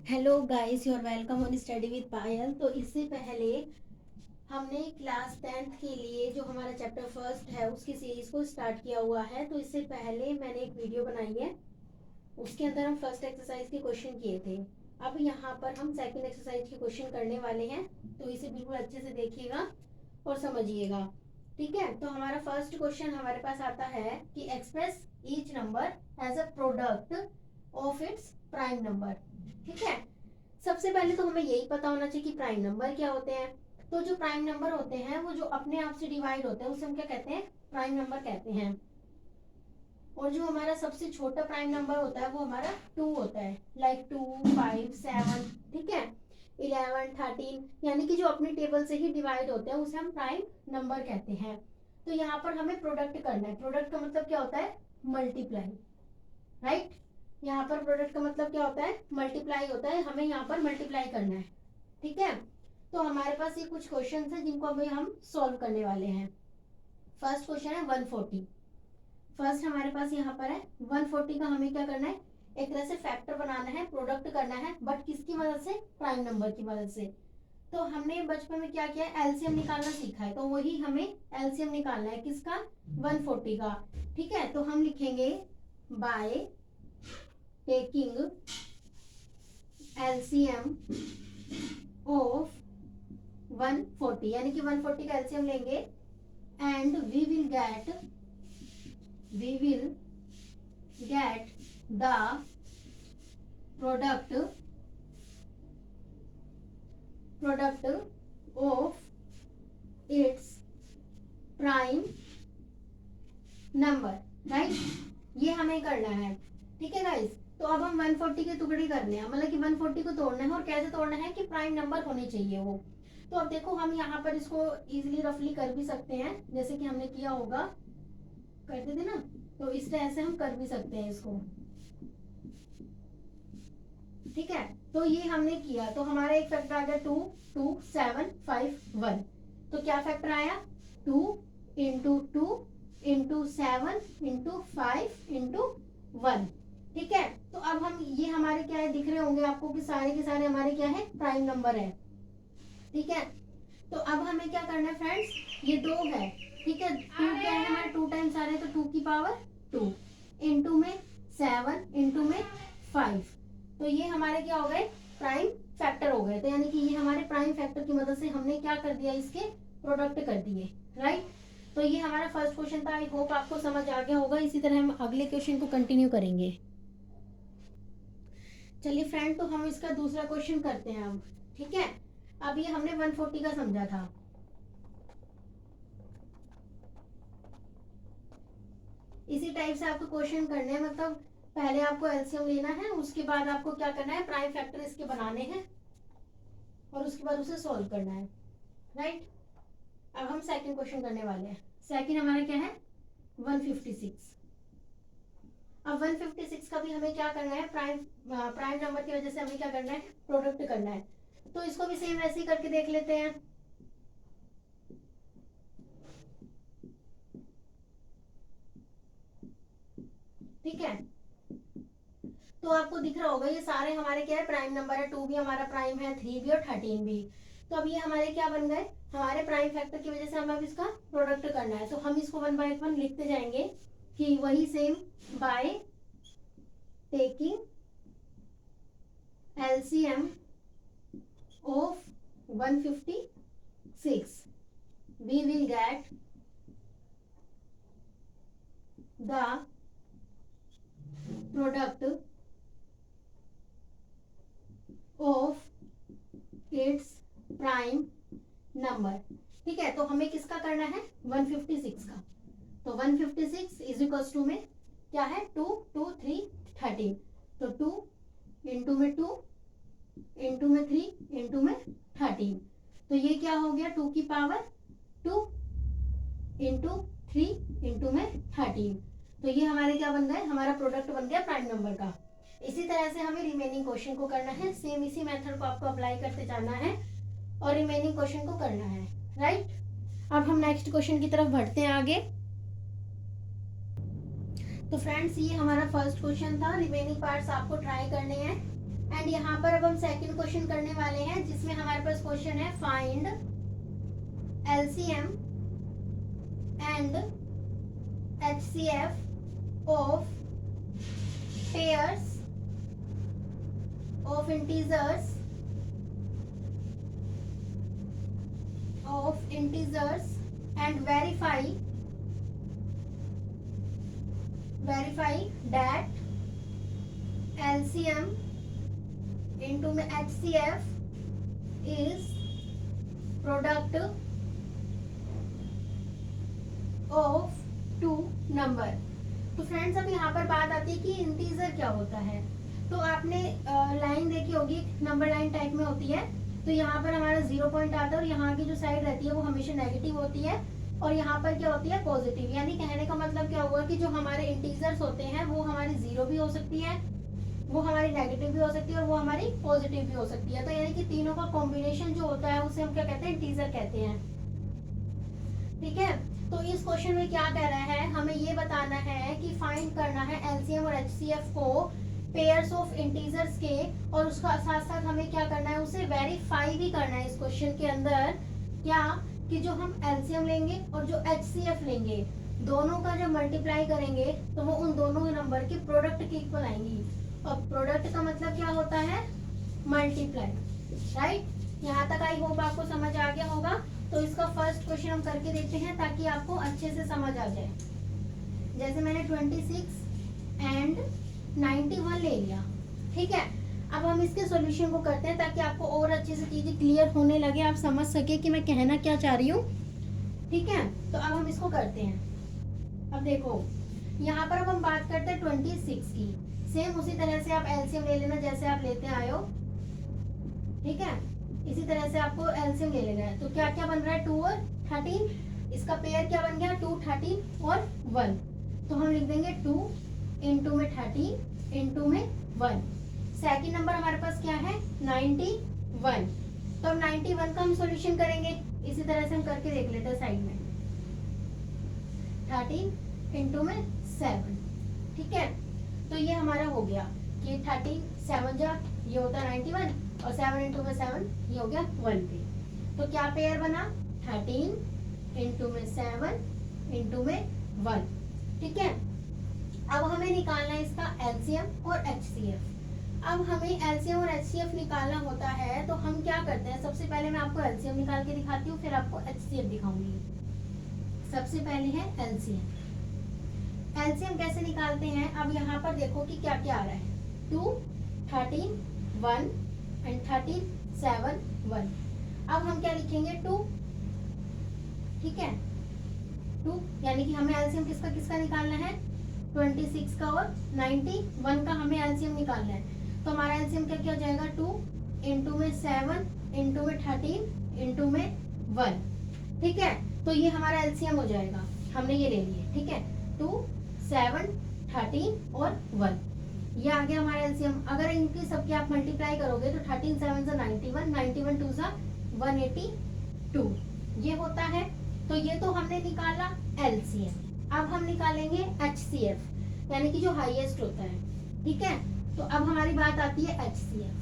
Hello guys, you are welcome on study with Payal. तो इससे पहले हमने क्लास 10th के लिए जो हमारा चैप्टर फर्स्ट है उसकी सीरीज को स्टार्ट किया हुआ है। तो इससे पहले मैंने एक वीडियो बनाई है, उसके अंदर हम फर्स्ट एक्सरसाइज के क्वेश्चन किए थे। अब यहाँ पर हम सेकंड एक्सरसाइज के क्वेश्चन करने वाले हैं, तो इसे बिल्कुल अच्छे से देखिएगा और समझिएगा। ठीक है, तो हमारा फर्स्ट क्वेश्चन हमारे पास आता है कि express each number as a product of its prime number. ठीक है, सबसे पहले तो हमें यही पता होना चाहिए कि प्राइम नंबर क्या होते हैं। तो जो प्राइम नंबर होते हैं वो जो अपने आप से डिवाइड होते हैं उसे हम क्या कहते हैं, प्राइम नंबर कहते हैं। और जो हमारा सबसे छोटा प्राइम नंबर होता है वो हमारा 2 होता है, लाइक 2, 5, 7। ठीक है, 11, 13, यानी कि जो अपने टेबल से ही डिवाइड होते हैं उसे हम प्राइम नंबर कहते हैं। तो यहाँ पर हमें प्रोडक्ट करना है। प्रोडक्ट का मतलब क्या होता है, मल्टीप्लाई। राइट, यहाँ पर प्रोडक्ट का मतलब क्या होता है, मल्टीप्लाई होता है। हमें यहाँ पर मल्टीप्लाई करना है। ठीक है, तो हमारे पास ये कुछ क्वेश्चन है जिनको अभी हम सॉल्व करने वाले हैं। फर्स्ट क्वेश्चन है 140। फर्स्ट हमारे पास यहाँ पर है 140 का हमें क्या करना है, एक तरह से फैक्टर बनाना है, प्रोडक्ट करना है, बट किसकी मदद से, प्राइम नंबर की मदद से। तो हमने बचपन में क्या किया, एलसीएम निकालना सीखा है, तो वही हमें एलसीएम निकालना है किसका, 140 का। ठीक है, तो हम लिखेंगे बाय टेकिंग एलसीएम ऑफ 140, यानी कि 140 का एलसीएम लेंगे and we will get the product of its prime number. Right, ये हमें करना है। ठीक है गाइस, तो अब हम 140 के टुकड़े करने हैं, मतलब कि 140 को तोड़ना है। और कैसे तोड़ना है कि प्राइम नंबर होने चाहिए वो। तो अब देखो, हम यहाँ पर इसको इजीली रफली कर भी सकते हैं, जैसे कि हमने किया होगा, करते थे ना, तो इस तरह से हम कर भी सकते हैं इसको। ठीक है, तो ये हमने किया, तो हमारा एक फैक्टर आ गया 2, 2, 7, 5, 1। तो क्या फैक्टर आया, 2 इंटू 2 इंटू 7 इंटू 5 इंटू 1। ठीक है, तो अब हम ये हमारे क्या है, दिख रहे होंगे आपको कि सारे के सारे हमारे क्या है, प्राइम नंबर है। ठीक है, तो अब हमें क्या करना है फ्रेंड्स, ये 2 है। ठीक है, 2 क्या है हमारे, 2 टाइम्स आ रहे हैं, तो 2 की पावर 2 इंटू में 7 इंटू में 5। तो ये हमारे क्या हो गए, प्राइम फैक्टर हो गए। तो यानी कि ये हमारे प्राइम फैक्टर की मदद से हमने क्या कर दिया, इसके प्रोडक्ट कर दिए। राइट, तो ये हमारा फर्स्ट क्वेश्चन था। आई होप आपको समझ आ गया होगा। इसी तरह हम अगले क्वेश्चन को कंटिन्यू करेंगे। चलिए फ्रेंड, तो हम इसका दूसरा क्वेश्चन करते हैं अब। ठीक है, अब ये हमने 140 का समझा था। इसी टाइप से आपको क्वेश्चन करने हैं, मतलब पहले आपको एलसीएम लेना है, उसके बाद आपको क्या करना है, प्राइम फैक्टर इसके बनाने हैं और उसके बाद उसे सॉल्व करना है। राइट, अब हम सेकंड क्वेश्चन करने वाले हैं। सेकंड हमारा क्या है, 156। अब 156 का भी हमें क्या करना है, प्राइम नंबर की वजह से हमें क्या करना है, प्रोडक्ट करना है। तो इसको भी सेम वैसे ही करके देख लेते हैं। ठीक है, तो आपको दिख रहा होगा ये सारे हमारे क्या है, प्राइम नंबर है। 2 भी हमारा प्राइम है, 3 भी और 13 भी। तो अब ये हमारे क्या बन गए, हमारे प्राइम फैक्टर की वजह से हमें अब इसका प्रोडक्ट करना है। तो हम इसको 1 बाय 1 लिखते जाएंगे कि वही same by taking LCM of 156 we will get the product of its prime number। ठीक है, तो हमें किसका करना है, 156 का। तो 156 इज इक्वल्स टू में क्या है, 2, 2, 3, 13। तो 2 इंटू में 2 इंटू में 3 इंटू में 13। तो ये क्या हो गया, 2 की पावर 2 इंटू 3 इंटू में 13। तो ये हमारे क्या बन गए, हमारा प्रोडक्ट बन गया प्राइम नंबर का। इसी तरह से हमें रिमेनिंग क्वेश्चन को करना है। सेम इसी मेथड को आपको अप्लाई करते जाना है और रिमेनिंग क्वेश्चन को करना है। राइट, अब हम नेक्स्ट क्वेश्चन की तरफ बढ़ते हैं आगे। तो फ्रेंड्स, ये हमारा फर्स्ट क्वेश्चन था। रिमेनिंग पार्ट्स आपको ट्राई करने हैं एंड एंड यहाँ पर अब हम सेकंड क्वेश्चन करने वाले हैं, जिसमें हमारे पास क्वेश्चन है find LCM and HCF of pairs of integers and verify that LCM into में HCF is product of two number। तो फ्रेंड्स अब यहाँ पर बात आती है कि इंटीजर क्या होता है। तो आपने लाइन देखी होगी, नंबर लाइन टाइप में होती है। तो यहाँ पर हमारा 0 पॉइंट आता है और यहाँ की जो साइड रहती है वो हमेशा नेगेटिव होती है और यहाँ पर क्या होती है पॉजिटिव। यानी कहने का मतलब क्या हुआ कि जो हमारे इंटीजर्स होते हैं वो हमारी 0 भी हो सकती है, वो हमारी नेगेटिव भी हो सकती है और वो हमारी पॉजिटिव भी हो सकती है। तो यानी कि तीनों का कॉम्बिनेशन जो होता है उसे हम क्या कहते हैं, इंटीजर कहते हैं। ठीक है, तो इस क्वेश्चन में क्या कह रहा है, हमें ये बताना है कि फाइंड करना है एलसीएम और एचसीएफ को पेयर्स ऑफ इंटीजर्स के, और उसका साथ साथ हमें क्या करना है, उसे वेरीफाई भी करना है इस क्वेश्चन के अंदर। क्या कि जो हम एलसीएम लेंगे और जो एचसीएफ लेंगे दोनों का जब मल्टीप्लाई करेंगे तो वो उन दोनों नंबर के प्रोडक्ट के इक्वल आएंगी। और प्रोडक्ट का मतलब क्या होता है, मल्टीप्लाई। राइट, यहाँ तक आई होप आपको समझ आ गया होगा। तो इसका फर्स्ट क्वेश्चन हम करके देखते हैं ताकि आपको अच्छे से समझ आ जाए। जैसे मैंने 26 एंड 91 ले लिया। ठीक है, अब हम इसके सॉल्यूशन को करते हैं ताकि आपको और अच्छे से चीजें क्लियर होने लगे, आप समझ सके कि मैं कहना क्या चाह रही हूँ। ठीक है, तो अब हम इसको करते हैं। अब देखो यहाँ पर अब हम बात करते हैं 26 की। सेम उसी तरह से आप एलसीएम ले लेना जैसे आप लेते आए हो। ठीक है, इसी तरह से आपको एलसीएम ले लेना है। तो क्या क्या बन रहा है, 2 और 13। इसका पेयर क्या बन गया, 2, 13 और 1। तो हम लिख देंगे 2 इंटू में 13 इंटू में 1। सेकेंड नंबर हमारे पास क्या है, 91। तो अब 91 का हम सॉल्यूशन करेंगे, इसी तरह से हम करके देख लेते हैं साइड में। 13 इंटू में 7। ठीक है, तो ये हमारा हो गया कि 13 7 जा, ये होता है 91 और 7 इंटू में 7 ये हो गया 1 पे। तो क्या पेयर बना, 13 इंटू में 7 इंटू में 1। ठीक है, अब हमें निकालना है इसका एलसीएम और एचसीएफ। अब हमें एलसीएम और एचसीएफ निकालना होता है तो हम क्या करते हैं, सबसे पहले मैं आपको एलसीएम निकाल के दिखाती हूँ, फिर आपको एचसीएफ दिखाऊंगी। सबसे पहले है एलसीएम। एलसीएम कैसे निकालते हैं, अब यहाँ पर देखो कि क्या क्या आ रहा है, 2 13 1 एंड 13 7 1। अब हम क्या लिखेंगे, 2। ठीक है, 2 यानी कि हमें एलसीएम किसका किसका निकालना है, 26 का और 91 का हमें एलसीएम निकालना है। तो हमारा एलसीएम क्या क्या हो जाएगा, 2 इंटू में 7 इंटू में 13 इंटू में 1। ठीक है, तो ये हमारा एलसीएम हो जाएगा, हमने ये ले लिया। ठीक है, 2 7 13 और 1, ये आ गया हमारा एलसीएम। अगर इनकी सबकी आप मल्टीप्लाई करोगे तो 13 7 से 91, 91 2 से 182 ये होता है। तो ये तो हमने निकाला एलसीएम। अब हम निकालेंगे एचसीएफ यानी कि जो हाईएस्ट होता है। ठीक है, तो अब हमारी बात आती है एचसीएफ।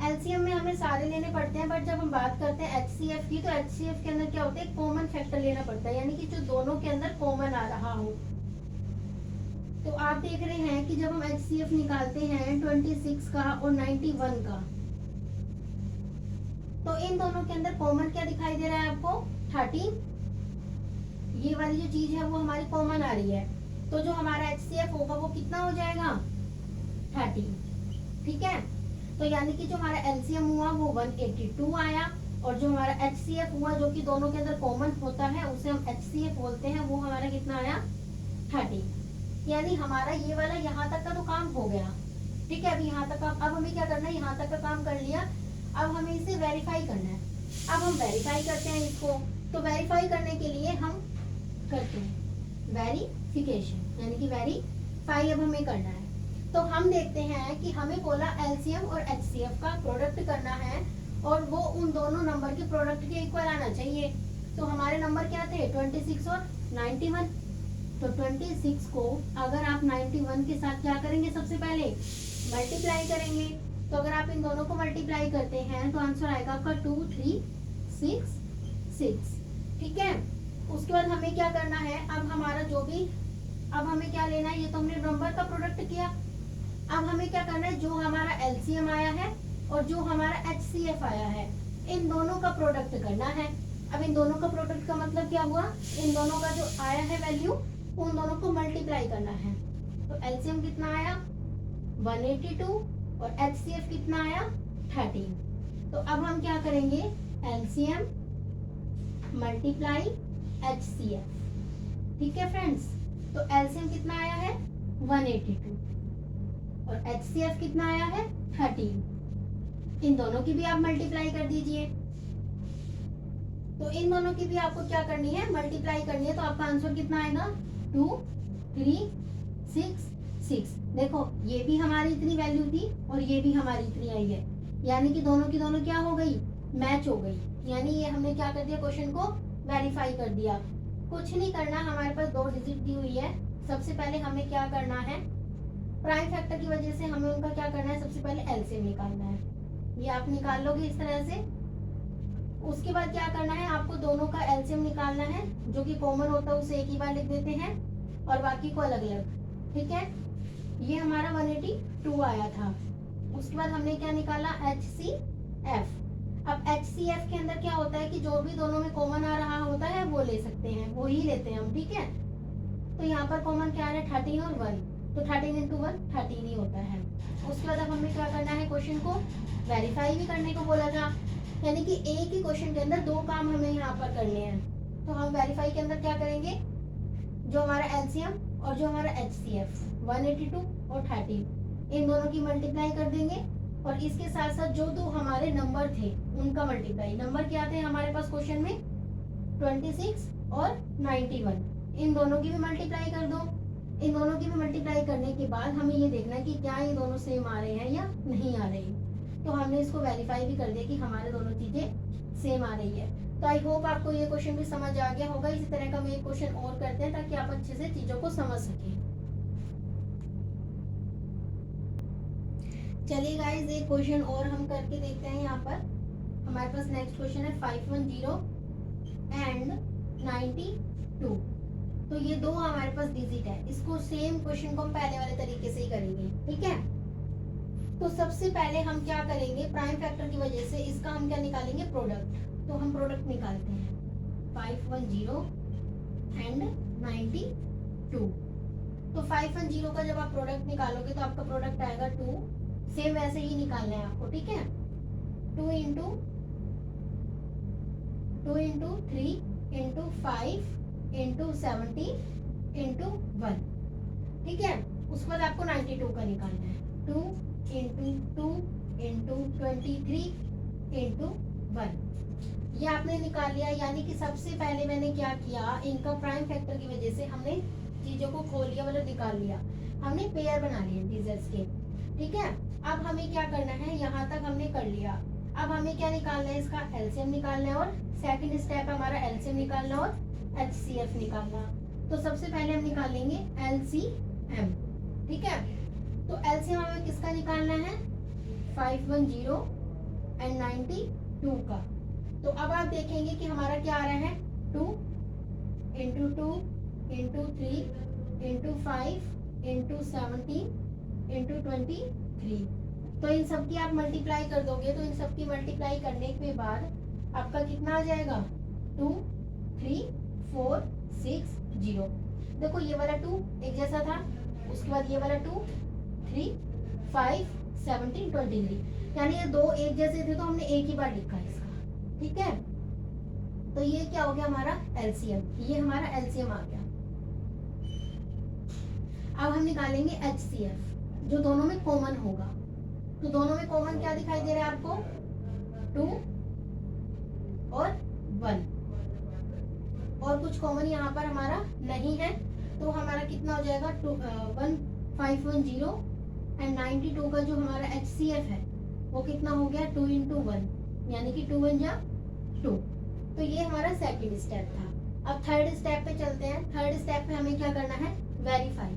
एलसीएम में हमें सारे लेने पड़ते हैं, बट जब हम बात करते हैं एचसीएफ की तो एचसीएफ के अंदर क्या होता है, कॉमन फैक्टर लेना पड़ता है, यानी कि जो दोनों के अंदर कॉमन आ रहा हो। तो आप देख रहे हैं कि जब हम एचसीएफ निकालते हैं 26 का और 91 का, तो इन दोनों के अंदर कॉमन क्या दिखाई दे रहा है आपको, 13। ये वाली जो चीज है वो हमारी कॉमन आ रही है, तो जो हमारा एचसीएफ होगा वो कितना हो जाएगा, 13। ठीक है, तो यानी कि जो हमारा एलसीएम हुआ वो 182 आया, और जो हमारा एचसीएफ हुआ जो कि दोनों के अंदर कॉमन होता है उसे हम एचसीएफ बोलते हैं, वो हमारा कितना आया, 13। यानी हमारा ये वाला यहाँ तक का तो काम हो गया। ठीक है, अभी यहाँ तक अब हमें क्या करना है, यहाँ तक का काम कर लिया, अब हमें इसे वेरीफाई करना है। अब हम वेरीफाई करते हैं इसको, तो वेरीफाई करने के लिए हम करते हैं वेरिफिकेशन, यानी कि वेरीफाई अब हमें करना है। तो हम देखते हैं कि हमें बोला एलसीएम और एचसीएफ का प्रोडक्ट करना है और वो उन दोनों नंबर के प्रोडक्ट के इक्वल आना चाहिए। तो हमारे नंबर क्या थे, 26 और 91। तो 26 को अगर आप 91 के साथ क्या करेंगे, सबसे पहले मल्टीप्लाई करेंगे। तो अगर आप इन दोनों को मल्टीप्लाई करते हैं तो आंसर आएगा आपका 2 3 6 6। ठीक है, उसके बाद हमें क्या करना है, अब हमारा जो भी, अब हमें क्या लेना है, ये तो हमने नंबर का प्रोडक्ट किया। अब हमें क्या करना है, जो हमारा एलसीएम आया है और जो हमारा एचसीएफ आया है, इन दोनों का प्रोडक्ट करना है। अब इन दोनों का प्रोडक्ट का मतलब क्या हुआ, इन दोनों का जो आया है वैल्यू, उन दोनों को मल्टीप्लाई करना है। तो एलसीएम कितना आया 182 और एचसीएफ कितना आया 13। तो अब हम क्या करेंगे, एलसीएम मल्टीप्लाई एचसीएफ। ठीक है फ्रेंड्स, तो एलसीएम कितना आया है 182 और एचसीएफ कितना आया है 13। इन दोनों की भी आप मल्टीप्लाई कर दीजिए। तो इन दोनों की भी आपको क्या करनी है, मल्टीप्लाई करनी है। तो आपका आंसर कितना आएगा 2 3 6 6। देखो ये भी हमारी इतनी वैल्यू थी और ये भी हमारी इतनी आई है, यानी कि दोनों की दोनों क्या हो गई, मैच हो गई। यानी ये हमने क्या कर दिया, क्वेश्चन को वेरीफाई कर दिया। कुछ नहीं करना, हमारे पास 2 डिजिट दी हुई है। सबसे पहले हमें क्या करना है, प्राइम फैक्टर की वजह से हमें उनका क्या करना है, सबसे पहले एलसीएम निकालना है। ये आप निकाल लोगे इस तरह से। उसके बाद क्या करना है, आपको दोनों का एलसीएम निकालना है, जो कि कॉमन होता है उसे एक ही बार लिख देते हैं और बाकी को अलग अलग। ठीक है, ये हमारा 182 आया था। उसके बाद हमने क्या निकाला, HCF। अब HCF के अंदर क्या होता है कि जो भी दोनों में कॉमन आ रहा होता है वो ले सकते हैं, वो ही लेते हैं हम। ठीक है, तो यहाँ पर कॉमन क्या है 13 और 1, तो 13 इंटू 1 13 ही होता है। उसके बाद अब हमें क्या करना है, क्वेश्चन को वेरीफाई भी करने को बोला था, यानी कि एक ही क्वेश्चन के अंदर 2 काम हमें यहाँ पर करने हैं। तो हम वेरीफाई के अंदर क्या करेंगे, जो हमारा एलसीएम और जो हमारा एचसीएफ 182 और 13, इन दोनों की मल्टीप्लाई कर देंगे और इसके साथ साथ जो 2 हमारे नंबर थे उनका मल्टीप्लाई। नंबर क्या थे हमारे पास क्वेश्चन में 26 और 91, इन दोनों की भी मल्टीप्लाई कर दो। इन दोनों की भी मल्टीप्लाई करने के बाद हमें ये देखना है कि क्या ये दोनों सेम आ रहे हैं या नहीं आ रहे। तो हमने इसको वेरीफाई भी कर दिया कि हमारे दोनों चीजें सेम आ रही है। तो आई होप आपको ये क्वेश्चन भी समझ आ गया होगा। इसी तरह का हम एक क्वेश्चन और करते हैं ताकि आप अच्छे से चीजों को समझ सकें। चलिए गाइस, एक क्वेश्चन और हम करके देखते हैं। यहाँ पर हमारे पास नेक्स्ट क्वेश्चन है 510 एंड 92। तो ये 2 हमारे पास डिजिट है। इसको सेम क्वेश्चन को हम पहले वाले तरीके से ही करेंगे। ठीक है, तो सबसे पहले हम क्या करेंगे, प्राइम फैक्टर की वजह से इसका हम क्या निकालेंगे, प्रोडक्ट। तो हम प्रोडक्ट निकालते हैं 510 एंड 92। तो 510 का जब आप प्रोडक्ट निकालोगे तो आपका प्रोडक्ट आएगा 2। सेम वैसे ही निकालना है आपको। ठीक है, 2 इंटू 3 इंटू 5 इंटू 70 इंटू 1। ठीक है, उसके बाद आपको 92 का निकालना है। 2 इंटू 2 इंटू 23 इंटू 1। ये आपने निकाल लिया। यानी कि सबसे पहले मैंने क्या किया, इनका प्राइम फैक्टर की वजह से हमने चीजों को खोल लिया, मतलब निकाल लिया। हमने पेयर बना लिए डिजिट्स के। ठीक है, अब हमें क्या करना है, यहाँ तक हमने कर लिया। अब हमें क्या निकालना है, इसका एलसीएम निकालना है और सेकंड स्टेप हमारा एलसीएम निकालना और एचसीएफ निकालना। तो सबसे पहले हम निकालेंगे एलसीएम। ठीक है, तो एलसीएम हमें किसका निकालना है, 510 एंड 92 का। तो अब आप देखेंगे कि हमारा क्या आ रहा है, 2 into 2 into 3 into 5 into 17 into 23। तो इन सब की आप मल्टीप्लाई कर दोगे, तो इन सब की मल्टीप्लाई करने के बाद आपका कितना आ जाएगा, 2 3 4 6 0। देखो ये वाला 2 एक जैसा था, उसके बाद ये वाला 2 3 5 17 23, यानी ये 2 एक जैसे थे तो हमने एक ही बार लिखा इसका। ठीक है, तो ये क्या हो गया हमारा एलसीएम, ये हमारा एलसीएम आ गया। अब हम निकालेंगे एचसीएफ, जो दोनों में कॉमन होगा। तो दोनों में कॉमन क्या दिखाई दे रहा है आपको, 2 और 1, और कुछ कॉमन यहाँ पर हमारा नहीं है। तो हमारा कितना हो जाएगा, 510 एंड 92 का जो हमारा एचसीएफ है वो कितना हो गया, 2 इंटू 1, यानी कि 2 1 जा 2। तो ये हमारा सेकंड स्टेप था। अब थर्ड स्टेप पे चलते हैं। थर्ड स्टेप पे हमें क्या करना है, वेरीफाई।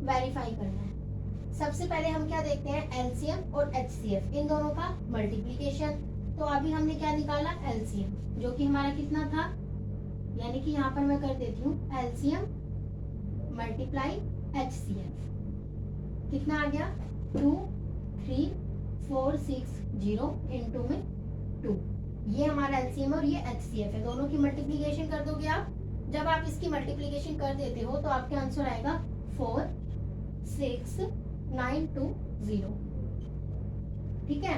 वेरीफाई करना है। सबसे पहले हम क्या देखते हैं, एलसीएम और एचसीएफ, इन दोनों का मल्टीप्लीकेशन। तो अभी हमने क्या निकाला, एलसीएम, जो कि हमारा कितना था, यानी कि यहाँ पर मैं कर देती हूँ एलसीएम मल्टीप्लाई एचसीएफ, कितना आ गया 2 3 4 6 0 इनटू में 2। ये हमारा एलसीएम और ये एचसीएफ है, दोनों की मल्टीप्लीकेशन कर दोगे आप। जब आप इसकी मल्टीप्लीकेशन कर देते हो तो आपका आंसर आएगा 4 6 9 2 0। ठीक है,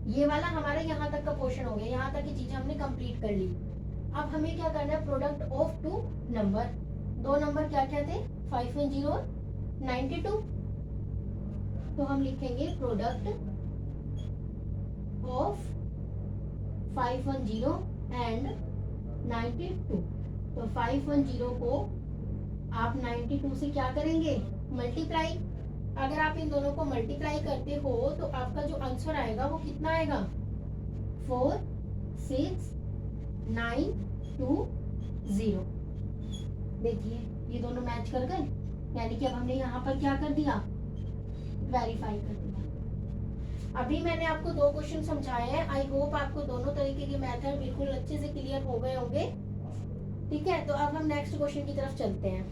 ये वाला हमारा यहाँ तक का पोर्शन हो गया, यहाँ तक की चीजें हमने कंप्लीट कर ली। अब हमें क्या करना है, प्रोडक्ट ऑफ टू नंबर, दो नंबर क्या क्या थे, 510 और 92। तो हम लिखेंगे प्रोडक्ट ऑफ 510 एंड 92। तो 510 को आप 92 से क्या करेंगे, मल्टीप्लाई। अगर आप इन दोनों को मल्टीप्लाई करते हो तो आपका जो आंसर आएगा वो कितना आएगा, 4 6 9 2 0। देखिए ये दोनों मैच कर गए, यानी कि अब हमने यहाँ पर क्या कर दिया, वेरीफाई कर दिया। अभी मैंने आपको दो क्वेश्चन समझाए हैं, आई होप आपको दोनों तरीके के मेथड बिल्कुल अच्छे से क्लियर हो गए होंगे। ठीक है, तो अब हम नेक्स्ट क्वेश्चन की तरफ चलते हैं।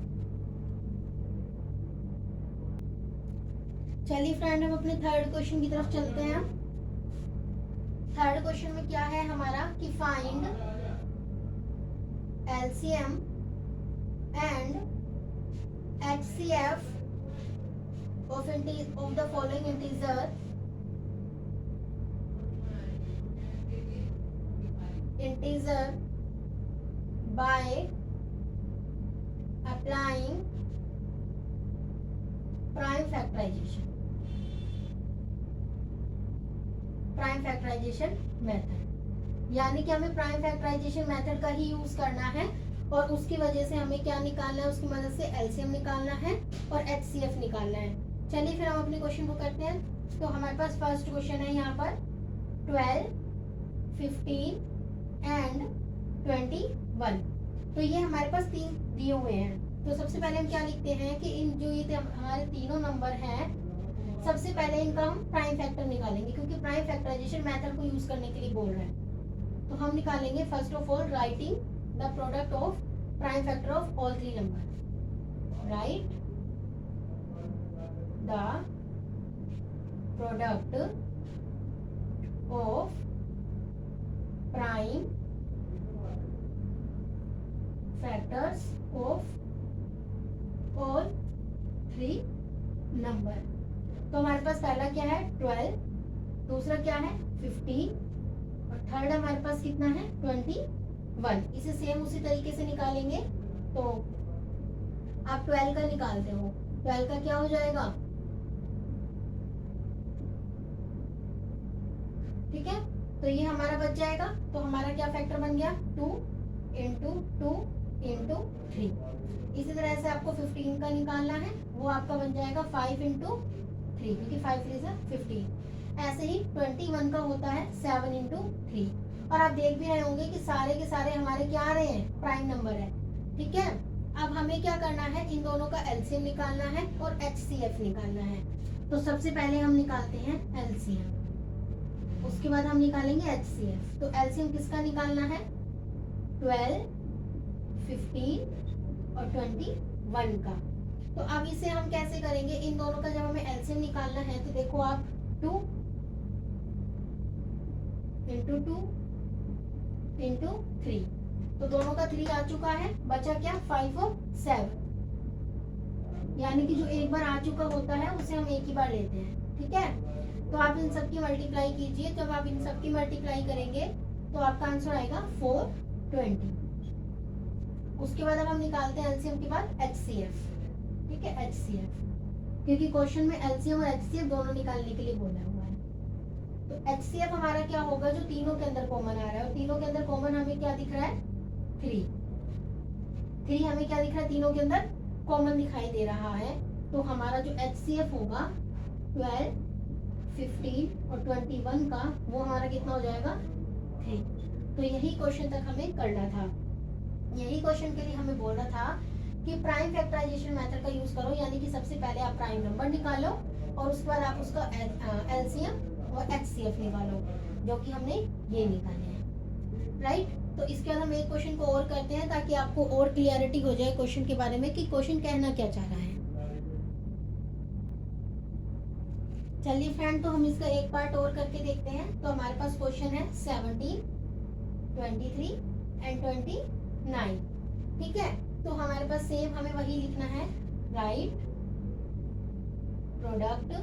चलिए फ्रेंड, हम अपने थर्ड क्वेश्चन की तरफ चलते हैं। थर्ड क्वेश्चन में क्या है हमारा, कि find LCM and HCF of the following integer by applying prime factorization method. यानी कि हमें प्राइम फैक्टराइजेशन मेथड का ही यूज करना है और उसकी वजह से हमें क्या निकालना है, उसकी मदद से एलसीएम निकालना है और एचसीएफ निकालना है। चलिए फिर हम अपने क्वेश्चन को करते हैं। तो हमारे पास फर्स्ट क्वेश्चन है यहाँ पर 12 15 एंड 21। तो ये हमारे पास तीन दिए हुए हैं। तो सबसे पहले हम क्या लिखते हैं कि इन जो ये हमारे तीनों नंबर हैं, सबसे पहले इनका हम प्राइम फैक्टर निकालेंगे, क्योंकि प्राइम फैक्टराइजेशन मेथड को यूज करने के लिए बोल रहे हैं। तो हम निकालेंगे first of all writing the product of prime factor of all three number. Right the product of prime factors of all three number. तो हमारे पास पहला क्या है 12, दूसरा क्या है 15 और थर्ड हमारे पास कितना है 21। इसे सेम उसी तरीके से निकालेंगे। तो आप 12 का निकालते हो, 12 का क्या हो जाएगा, ठीक है। तो ये हमारा बच जाएगा। तो हमारा क्या फैक्टर बन गया 2 इंटू 2 इंटू 3। इसी तरह से आपको 15 का निकालना है, वो आपका बन जाएगा 5 इंटू 3, क्योंकि 5 3 से 15। ऐसे ही 21 का होता है 7 इंटू 3। और आप देख भी रहे होंगे कि सारे के सारे हमारे क्या आ रहे हैं, प्राइम नंबर है। ठीक है, अब हमें क्या करना है, इन दोनों का एलसीएम निकालना है और एचसीएफ निकालना है। तो सबसे पहले हम निकालते हैं एलसीएम, उसके बाद हम निकालेंगे एचसीएफ। तो एलसीएम किसका निकालना है 12 15 और 21 का। तो अब इसे हम कैसे करेंगे, इन दोनों का जब हमें एलसीएम निकालना है तो देखो आप 2 इंटू 2 इंटू 3, तो दोनों का 3 आ चुका है, बचा क्या 5 और 7। यानी कि जो एक बार आ चुका होता है उसे हम एक ही बार लेते हैं। ठीक है, तो आप इन सब की मल्टीप्लाई कीजिए। जब आप इन सब की मल्टीप्लाई करेंगे तो आपका आंसर आएगा 420। उसके बाद अब हम निकालते हैं एलसीएम के बाद एचसीएफ। ठीक है, एचसीएफ, क्योंकि क्वेश्चन में एलसीएम और एचसीएफ दोनों निकालने के लिए बोला हुआ है। तो एचसीएफ हमारा क्या होगा, जो तीनों के अंदर कॉमन आ रहा है, और तीनों के अंदर कॉमन हमें क्या दिख रहा है 3 हमें क्या दिख रहा है, तीनों के अंदर कॉमन दिखाई दे रहा है। तो हमारा जो एचसीएफ होगा 12 15 और 21 का, वो हमारा कितना हो जाएगा 3। तो यही क्वेश्चन तक हमें करना था, यही क्वेश्चन के लिए हमें बोलना था कि प्राइम फैक्टराइजेशन मेथड का यूज करो, यानी कि सबसे पहले आप प्राइम नंबर निकालो और उसके बाद आप उसका एलसीएम और एचसीएफ निकालो, जो कि हमने ये निकाले हैं, राइट। तो इसके बाद हम एक क्वेश्चन को और करते हैं ताकि आपको और क्लियरिटी हो जाए क्वेश्चन के बारे में कि क्वेश्चन कहना क्या चाह रहा है। चलिए फ्रेंड, तो हम इसका एक पार्ट और करके देखते हैं। तो हमारे पास क्वेश्चन है 17, 23 एंड 29, ठीक है। तो हमारे पास सेम हमें वही लिखना है, right product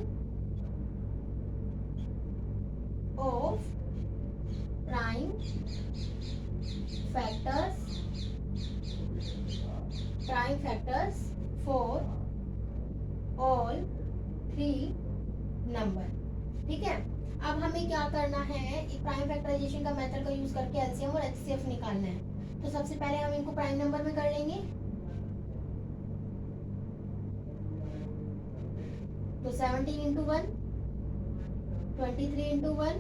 of prime factors for all 3 number, ठीक है। अब हमें क्या करना है, प्राइम फैक्टराइजेशन का मेथड का यूज करके एलसीएम और एचसीएफ निकालना है। तो सबसे पहले हम इनको प्राइम नंबर में कर लेंगे। तो 17 इंटू 1, 23 इंटू 1,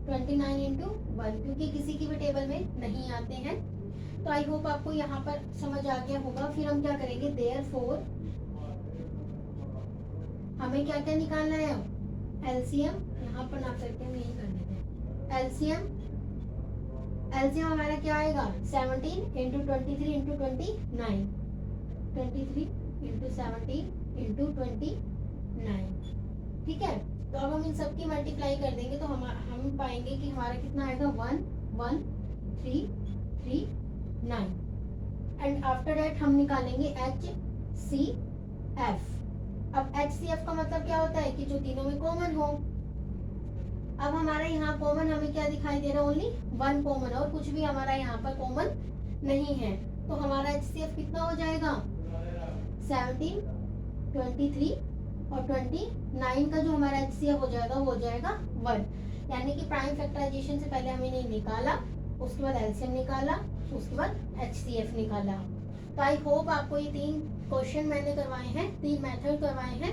29 इंटू 1, क्योंकि किसी की भी टेबल में नहीं आते हैं। तो आई होप आपको यहाँ पर समझ आ गया होगा। फिर हम क्या करेंगे, देयरफॉर हमें क्या क्या निकालना है, एलसीएम, यहाँ पर ना करके हम यही कर देते हैं, एलसीएम हमारा क्या आएगा, 17 इंटू 23 इंटू 29, 23 इंटू 17 इंटू 29, ठीक है। तो अब हम इन सब की मल्टीप्लाई कर देंगे तो हम पाएंगे कि हमारा कितना आएगा, 1 1 3 3 9। एंड आफ्टर दैट हम निकालेंगे एच सी एफ। अब एच सी एफ का मतलब क्या होता है कि जो तीनों में कॉमन हो। अब हमारा यहाँ कॉमन हमें क्या दिखाई दे रहा है, ओनली 1 कॉमन, और कुछ भी हमारा यहाँ पर कॉमन नहीं है। तो हमारा एच सी एफ कितना हो जाएगा, 17, 23 और 29 का जो हमारा एच सी एफ हो जाएगा वो हो जाएगा 1। यानी कि प्राइम फैक्टराइजेशन से पहले हमने निकाला, उसके बाद एलसीएम निकाला, उसके बाद एच सी एफ निकाला। तो आई होप आपको ये 3 क्वेश्चन मैंने करवाए हैं, 3 मेथड करवाए हैं।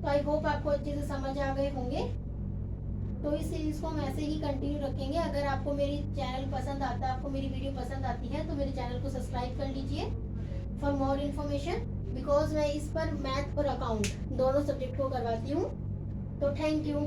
तो आई होप आपको अच्छे से समझ आ गए होंगे। तो इस सीरीज को हम ऐसे ही कंटिन्यू रखेंगे। अगर आपको मेरी चैनल पसंद आता है, आपको मेरी वीडियो पसंद आती है, तो मेरे चैनल को सब्सक्राइब कर लीजिए फॉर मोर इन्फॉर्मेशन, बिकॉज मैं इस पर मैथ और अकाउंट दोनों सब्जेक्ट को करवाती हूँ। तो थैंक यू।